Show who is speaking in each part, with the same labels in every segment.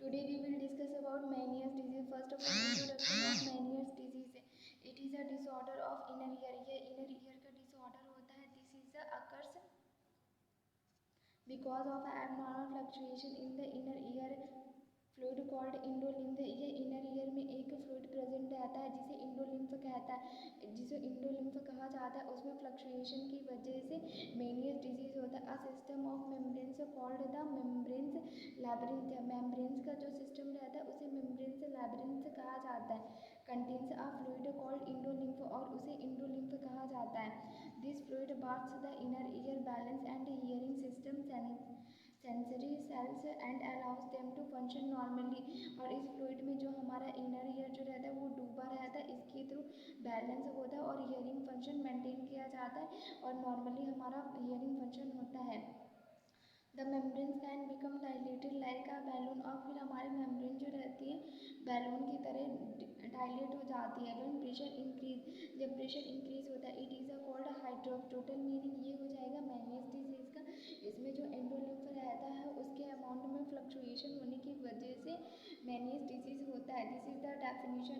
Speaker 1: Today we will discuss about Meniere's disease. First of all, introduction of Meniere's disease. It is a disorder of inner ear. ये inner ear का disorder होता है. This is the occurs because of abnormal fluctuation in the inner ear fluid called endolymph. ये inner year में एक fluid present रहता है जिसे इंडोलिम्फ कहता है. जिसे इंडोलिम्फ कहा जाता है उसमें फ्लक्चुएशन की वजह से मेनियस डिजीज होता है. A system of membranes called the membranes labyrinth. Membranes का जो सिस्टम रहता है उसे मेम्ब्रेन्स लैब्रिंथ कहा जाता है. Contains a fluid called endolymph और उसे इंडोलिम्फ कहा जाता है. This fluid baths the inner ear balance and hearing system sensory cells and allows them to function normally. और इस फ्लूइड में जो हमारा इनर ईयर जो रहता है वो डूबा रहता है. इसके थ्रू बैलेंस होता है और हियरिंग फंक्शन मेंटेन किया जाता है और नॉर्मली हमारा हियरिंग फंक्शन होता है. The membranes can become dilated like a balloon. और फिर हमारे मेम्ब्रेन जो रहती है बैलून की तरह डायलेट हो जाती है. व्हेन प्रेशर इंक्रीज, जब प्रेशर इंक्रीज होता है, it is a called hydrops. Total meaning ये हो जाएगा मेनियस डिजीज का. इसमें जो एंडोलिम्फ रहता है उसके अमाउंट में फ्लक्चुएशन होने की वजह से मेनियस डिजीज होता है. दिस इज द डेफिनेशन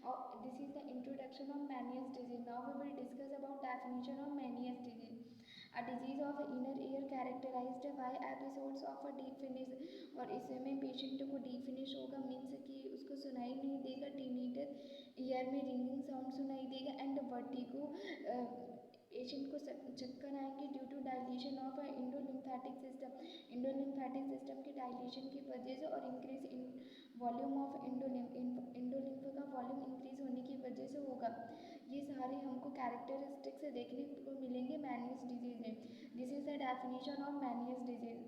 Speaker 1: और this is the introduction of Meniere's disease. Now we will discuss about definition of Meniere's disease. A disease of inner ear characterized by episodes of a deep finish. और इसमें patient को deep finish होगा means कि उसको सुनाई नहीं देगा. Tinnitus, ear में रिंगिंग साउंड सुनाई देगा एंड वर्टिगो, पेशेंट को चक्कर आएंगे due to dilation of endolymphatic system. Endolymphatic system के डायलेशन की वजह से और increase in volume of endolymph का वॉल्यूम इंक्रीज होने की वजह से होगा. ये सारे हमको कैरेक्टरिस्टिक्स देखने को मिलेंगे मेनियस डिजीज में. This is the definition of Meniere's disease.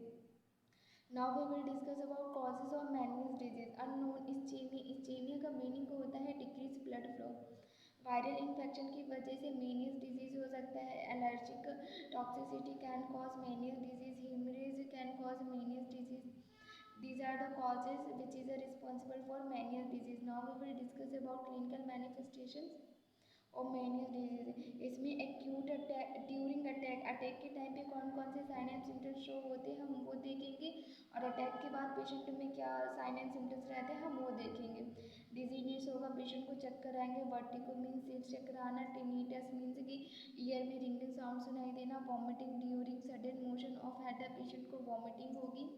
Speaker 1: Now we will discuss about causes of Meniere's disease. Unknown. Ischaemia का मीनिंग होता है decrease blood flow. Viral infection की वजह से मेनियस डिजीज हो सकता है. Allergic toxicity can cause Meniere's disease. Haemorrhage can cause Meniere's disease. These are the causes which is responsible for Meniere's disease. Now we will discuss about clinical manifestations और मेनियस disease. इसमें acute attack, during attack के time पे कौन कौन से sign and symptoms show होते हैं हम वो देखेंगे और अटैक के बाद पेशेंट में क्या साइन एंड सिम्टम्स रहते हैं हम वो देखेंगे. डिजीनेस होगा, पेशेंट को चक्कर आएंगे. वर्टिगो मीन्स सिर चक्कर आना. टिनिटस मीन्स कि ईयर में रिंगिंग साउंड सुनाई देना. Vomiting during sudden motion of head, patient को वॉमिटिंग होगी.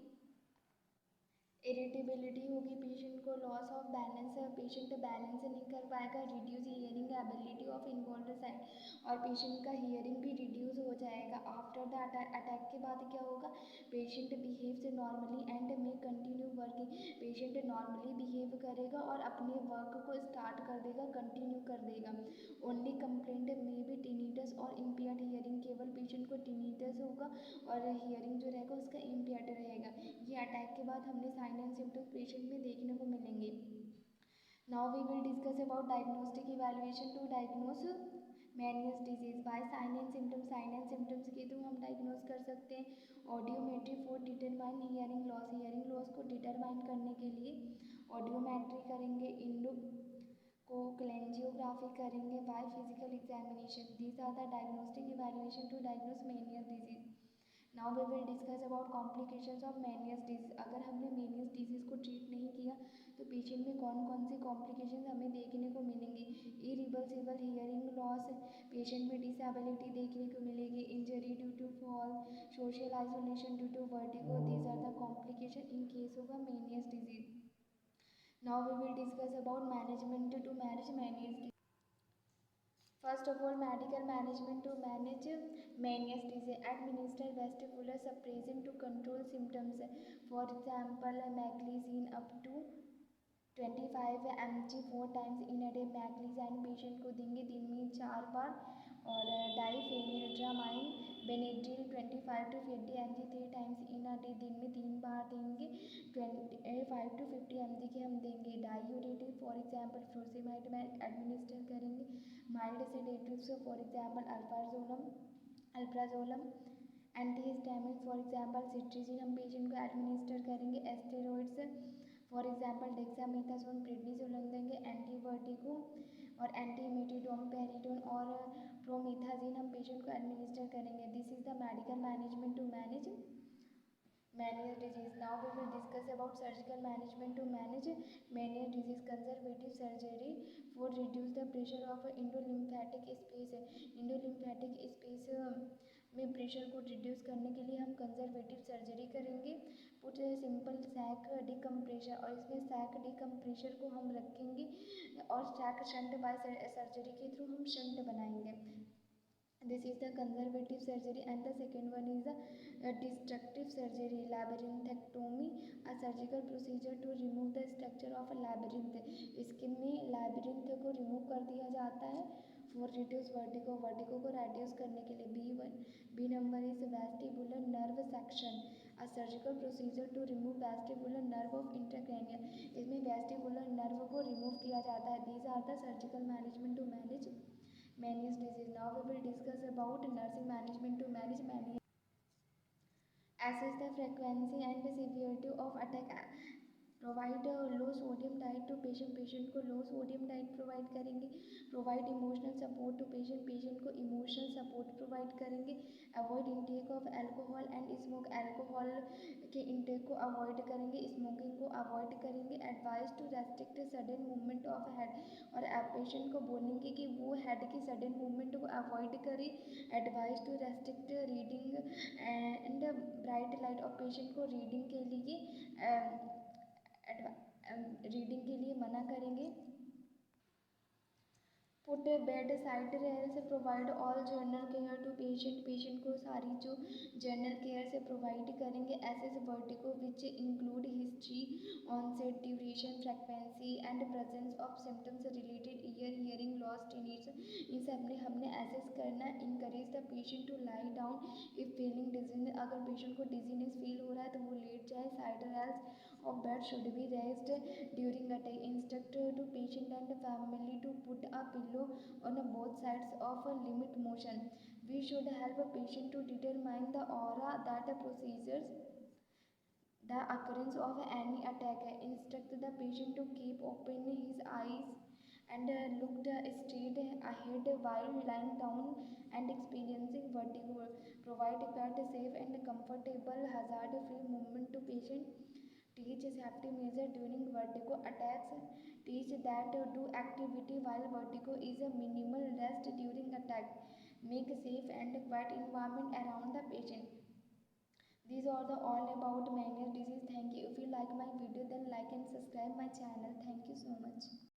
Speaker 1: इरिटेबिलिटी होगी पेशेंट को. Loss of balance, patient balance नहीं कर पाएगा. Reduce hearing ability of involve side, और पेशेंट का हियरिंग भी रिड्यूस हो जाएगा. आफ्टर द अटैक के बाद क्या होगा, पेशेंट बिहेव्स नॉर्मली एंड में continue working. Patient normally behave करेगा और अपने वर्क को स्टार्ट कर देगा, कंटिन्यू कर देगा. ओनली कंप्लेंट में भी टिनिटस और इम्पेयर्ड हियरिंग. केवल पेशेंट को टिनिटस होगा और हियरिंग जो रहेगा उसका इम्पेयर्ड रहेगा. ये अटैक के बाद हमने साइन एंड सिम्टम्स पेशेंट में देखने को मिलेंगे. Now we will discuss about diagnostic evaluation to diagnose Meniere's disease by sign and symptoms. Sign and symptoms के थ्रू हम डायग्नोस कर सकते हैं. Audiometry for determine hearing loss. Hearing loss को डिटरमाइन करने के लिए ऑडियोमेट्री करेंगे. इंडो को क्लेंजियोग्राफी करेंगे by physical examination. These are the diagnostic evaluation to diagnose Meniere's disease. Now we will discuss about complications of Meniere's disease. अगर हमने मेनियस disease को treat नहीं किया तो पेशेंट में कौन कौन सी कॉम्प्लिकेशंस हमें देखने को मिलेंगी. इरिवर्सिबल हियरिंग लॉस, पेशेंट में डिसेबिलिटी देखने को मिलेगी. Injury due to fall, social isolation due to vertigo. These are the complication in case of a Meniere's disease. Now we will discuss about management to manage Meniere's disease. First of all, medical management to manage Meniere's disease. Administer vestibular suppression to control symptoms. For example, maclizine up to 25 mg 4 times in a day. Meclizine patient को देंगे दिन में 4 बार. और diphenhydramine Benadryl 25 to 50 mg 3 times in a day, दिन में 3 बार देंगे. 25 to 50 mg के हम देंगे. डायूरेटिव फॉर एग्जाम्पल फ्लोसेमाइड में एडमिनिस्टर करेंगे. Mild sedatives for example alprazolam. Antihistamine for example cetirizine हम पेशेंट को एडमिनिस्टर करेंगे. Asteroids for example dexamethasone prednisolone देंगे. एंटीवर्टिगो और एंटीमेटिडोन पेरिडोन और प्रोमिथाजिन हम पेशेंट को एडमिनिस्टर करेंगे. This is the medical management to manage Meniere's disease. Now we will discuss about surgical management to manage Meniere's disease. Conservative surgery for reduce the pressure of endolymphatic space. Endolymphatic space में pressure को reduce करने के लिए हम conservative surgery करेंगे। Put simple sac डिकम्प्रेशर, और इसमें sac डिकम्प्रेशर को हम रखेंगे और सैक शंट बाय सर्जरी के थ्रू हम शंट बनाएंगे। This is the conservative surgery, and the second one is the destructive surgery, labyrinthectomy, a surgical procedure to remove the structure of a labyrinth. Skin में labyrinth को remove कर दिया जाता है for reduce vertigo, vertigo को reduce करने के लिए। B number is vestibular nerve section, a surgical procedure to remove vestibular nerve of intracranial. इसमें vestibular nerve को remove किया जाता है। These are the surgical management to manage Meniere's disease. Now we will discuss about nursing management to manage Meniere's. Assess the frequency and the severity of attack. Provide low sodium diet to patient, patient को low sodium diet provide करेंगे। Provide emotional support to patient, patient को emotional support provide करेंगे। Avoid intake of alcohol and smoke, alcohol के intake को avoid करेंगे, smoking को avoid करेंगे। Advise to restrict sudden movement of head, और patient को बोलेंगे कि वो हेड की सडन मूवमेंट को अवॉइड करे। Advise to restrict reading and bright light, और पेशेंट को रीडिंग के लिए मना करेंगे। पुट बेड साइड रेयर से provide all general care to patient, patient को सारी जो जर्नल केयर से प्रोवाइड करेंगे। Assess vertigo which include history, onset, duration, frequency and presence of symptoms related ear, hearing loss, tinnitus, इन सब ने हमने एसेस करना। Encourage the patient to lie down if feeling dizziness, अगर पेशेंट को dizziness feel हो रहा है तो वो लेट जाए। Side rails of bed should be raised during attack. Instruct to patient and family to put a pillow on both sides of a limit motion. We should help a patient to determine the aura that procedures the occurrence of any attack. Instruct the patient to keep open his eyes and look straight ahead while lying down and experiencing vertigo. Provide pet safe and comfortable hazard-free movement to patient. Teach safety measure during vertigo attacks. Teach that do activity while vertigo is a minimal rest during attack. Make safe and quiet environment around the patient. These are the all about Meniere's disease. Thank you. If you like my video, then like and subscribe my channel. Thank you so much.